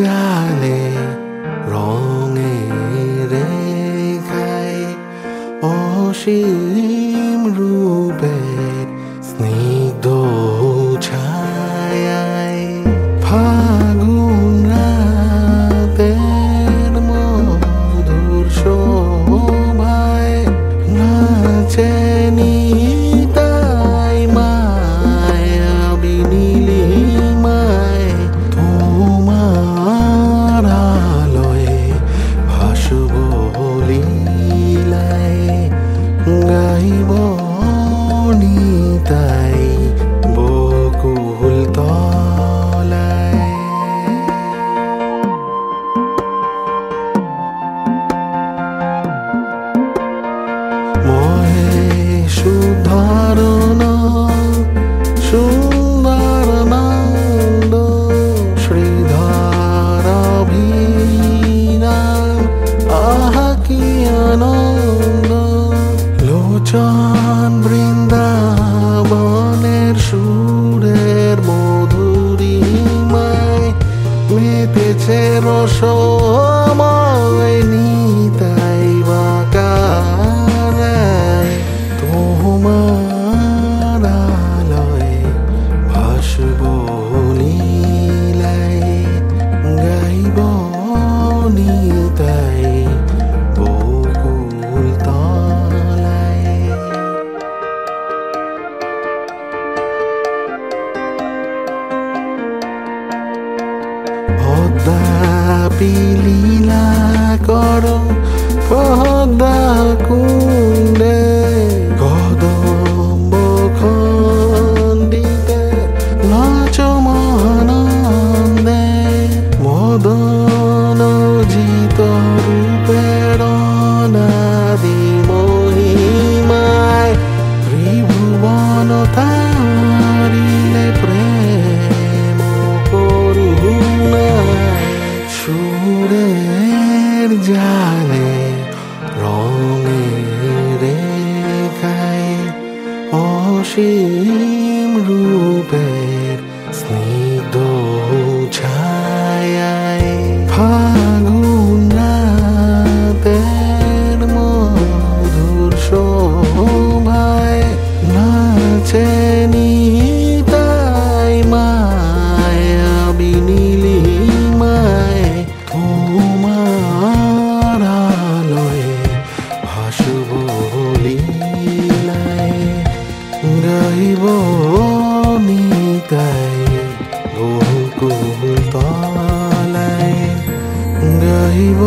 জালে রঙে রেখায় অসীম রূপের স্নিগ্ধ ছায়ায় ফাগুন রাতের মধুর শোভায় নাচে নিতাই মায়াবী নীলিমায় তোমার আলোয় ভাসব লীলায় গাইব নিতাই বকুল তলায় সুধারণ সুন্দর নন্দ শ্রীধর অভিরাম আহা কি আনন্দ লোচন বৃন্দাবনের সুরের মধুরিমায় মেতেছে রসময় নিতাই বাকারায় তোমার আলোয় ভাসব লীলায় গাইব নিতাই বকুল তলায় পদ্মাপি লীলা করো পদ্মা কুণ্ডে কদম্ব খণ্ডিতে নাচ মহানন্দে মদন জিত রূপের নাদি মহিমায় ত্রিভুবন তারিলে প্রেম করুণায় সুরের জালে রঙে রেখায় অসীম রূপের স্নিগ্ধ ছায়ায় ফাগুন রাতের মধুর শোভায় নাচে নিতাই মায়াবী নীলিমায় তোমার আলোয় ভাসব লীলায় গাইব নিতাই বকুল তলায় গাইব